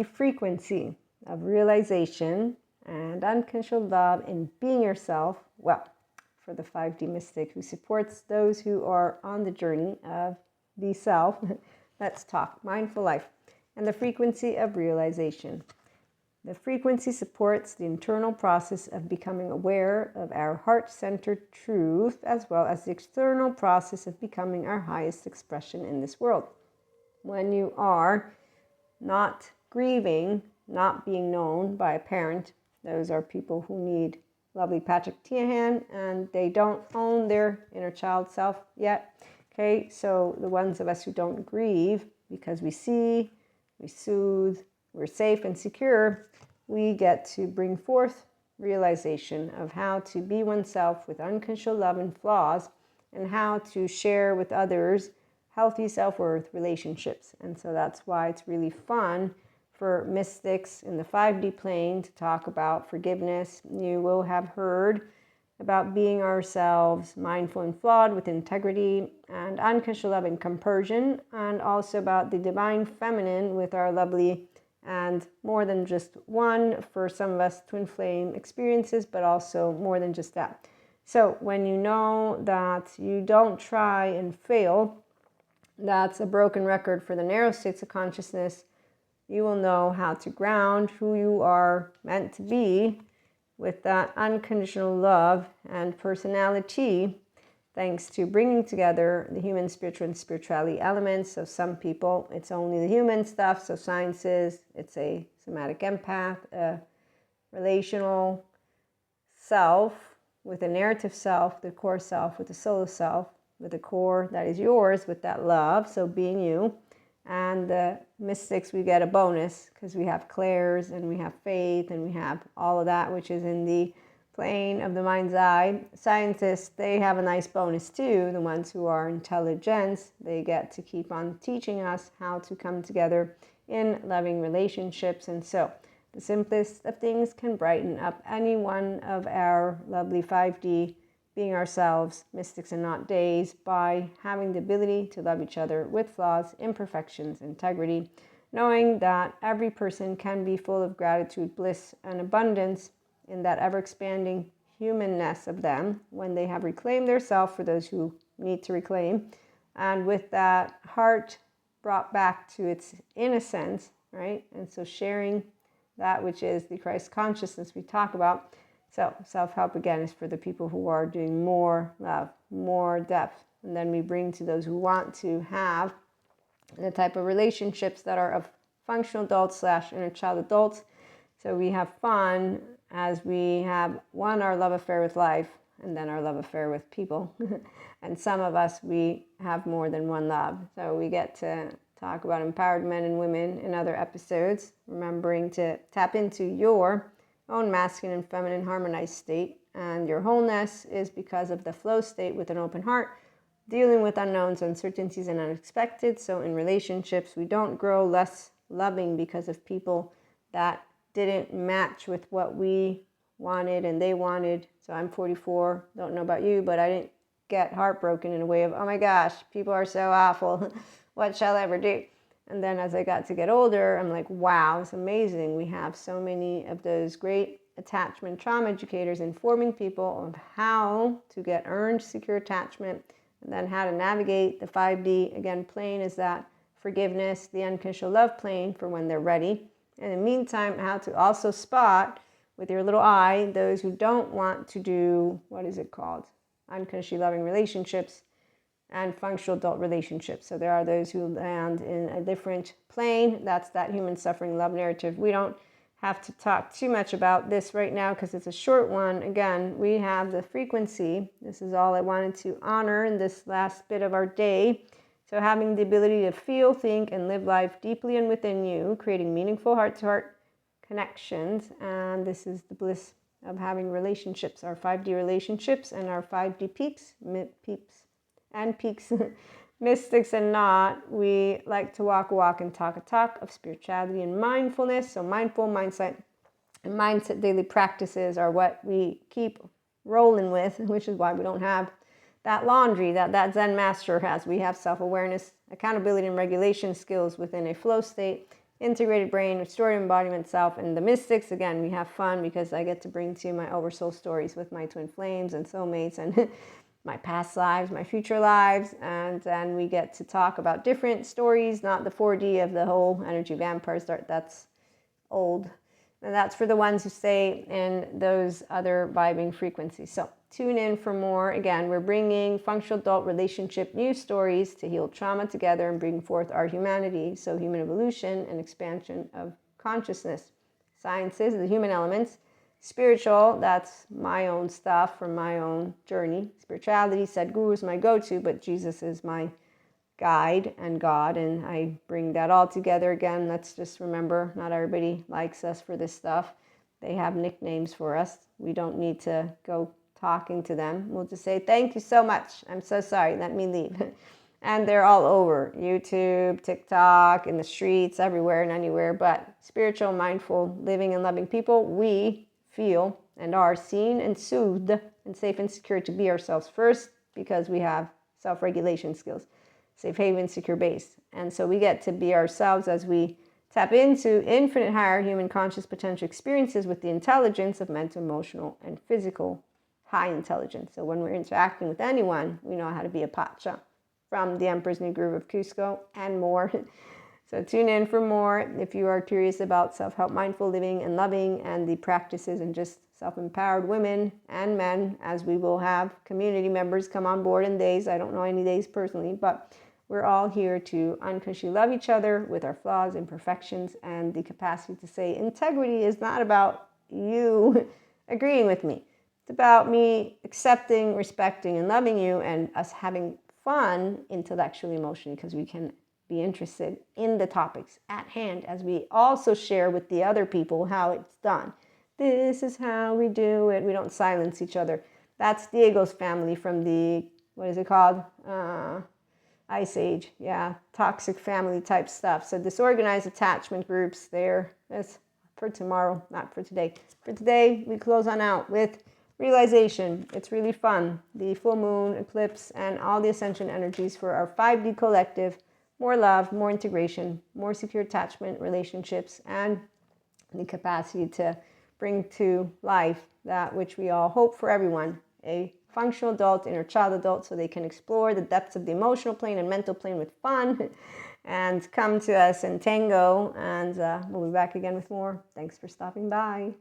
5D frequency of realization and unconditional love in being yourself. Well, for the 5D mystic who supports those who are on the journey of the self, let's talk mindful life and the frequency of realization. The frequency supports the internal process of becoming aware of our heart-centered truth, as well as the external process of becoming our highest expression in this world. When you are not grieving, not being known by a parent, those are people who need lovely Patrick Tiahan, and they don't own their inner child self yet. Okay, so the ones of us who don't grieve because we see, we soothe, we're safe and secure, we get to bring forth realization of how to be oneself with unconditional love and flaws, and how to share with others healthy self-worth relationships. And so that's why it's really fun for mystics in the 5D plane to talk about forgiveness. You will have heard about being ourselves, mindful and flawed with integrity, and unconditional love and compersion, and also about the divine feminine with our lovely and more than just one, for some of us, twin flame experiences, but also more than just that. So when you know that you don't try and fail, that's a broken record for the narrow states of consciousness. You will know how to ground who you are meant to be with that unconditional love and personality, thanks to bringing together the human, spiritual, and spirituality elements. So some people, it's only the human stuff. So sciences, it's a somatic empath, a relational self with a narrative self, the core self with the solo self, with the core that is yours with that love, so being you. And the mystics, we get a bonus because we have clairs and we have faith and we have all of that, which is in the plane of the mind's eye. Scientists, they have a nice bonus too. The ones who are intelligents, they get to keep on teaching us how to come together in loving relationships. And so the simplest of things can brighten up any one of our lovely 5D being ourselves, mystics and not days, by having the ability to love each other with flaws, imperfections, integrity, knowing that every person can be full of gratitude, bliss, and abundance in that ever-expanding humanness of them when they have reclaimed their self, for those who need to reclaim, and with that heart brought back to its innocence, right? And so sharing that which is the Christ consciousness we talk about. So self-help, again, is for the people who are doing more love, more depth. And then we bring to those who want to have the type of relationships that are of functional adults / inner child adults. So we have fun as we have, one, our love affair with life, and then our love affair with people. And some of us, we have more than one love. So we get to talk about empowered men and women in other episodes, remembering to tap into your own masculine and feminine harmonized state. And your wholeness is because of the flow state with an open heart, dealing with unknowns, uncertainties, and unexpected. So in relationships, we don't grow less loving because of people that didn't match with what we wanted and they wanted. So I'm 44, don't know about you, but I didn't get heartbroken in a way of, oh my gosh, people are so awful. What shall I ever do? And then as I got to get older, I'm like, wow, it's amazing. We have so many of those great attachment trauma educators informing people of how to get earned secure attachment, and then how to navigate the 5D, again, plane is that forgiveness, the unconditional love plane for when they're ready. And in the meantime, how to also spot with your little eye those who don't want to do, what is it called? Unconditionally loving relationships and functional adult relationships. So there are those who land in a different plane. That's that human suffering love narrative. We don't have to talk too much about this right now because it's a short one. Again, we have the frequency. This is all I wanted to honor in this last bit of our day. So having the ability to feel, think, and live life deeply and within you, creating meaningful heart-to-heart connections. And this is the bliss of having relationships, our 5D relationships and our 5D peaks, mystics and not. We like to walk a walk and talk a talk of spirituality and mindfulness. So mindful mindset and mindset daily practices are what we keep rolling with, which is why we don't have that laundry that Zen master has. We have self-awareness, accountability, and regulation skills within a flow state integrated brain, restorative embodiment self. And the mystics, again, we have fun because I get to bring to you my oversoul stories with my twin flames and soulmates and my past lives, my future lives. And then we get to talk about different stories, not the 4D of the whole energy vampire start. That's old. And that's for the ones who stay in those other vibing frequencies. So tune in for more. Again, we're bringing functional adult relationship news stories to heal trauma together and bring forth our humanity. So human evolution and expansion of consciousness. Sciences, the human elements. Spiritual, that's my own stuff from my own journey. Spirituality, Sadhguru is my go-to, but Jesus is my guide and God, and I bring that all together. Again, let's just remember, not everybody likes us for this stuff. They have nicknames for us. We don't need to go talking to them. We'll just say, thank you so much. I'm so sorry. Let me leave. And they're all over YouTube, TikTok, in the streets, everywhere and anywhere. But spiritual, mindful, living and loving people, we feel and are seen and soothed and safe and secure to be ourselves first because we have self-regulation skills. Safe haven, secure base. And so we get to be ourselves as we tap into infinite higher human conscious potential experiences with the intelligence of mental, emotional, and physical high intelligence. So when we're interacting with anyone, we know how to be a pacha from the Emperor's New Groove of Cusco and more. So tune in for more if you are curious about self-help, mindful living and loving and the practices and just self-empowered women and men, as we will have community members come on board in days. I don't know any days personally, but we're all here to unconsciously love each other with our flaws, imperfections, and the capacity to say integrity is not about you agreeing with me. It's about me accepting, respecting, and loving you and us having fun intellectually, emotionally, because we can be interested in the topics at hand as we also share with the other people how it's done. This is how we do it. We don't silence each other. That's Diego's family from the, what is it called? Ice Age. Yeah, toxic family type stuff. So disorganized attachment groups there. That's for tomorrow, not for today. For today, we close on out with realization. It's really fun. The full moon, eclipse, and all the ascension energies for our 5D collective. More love, more integration, more secure attachment relationships, and the capacity to bring to life that which we all hope for everyone, a functional adult, inner child adult, so they can explore the depths of the emotional plane and mental plane with fun and come to us in tango. And we'll be back again with more. Thanks for stopping by.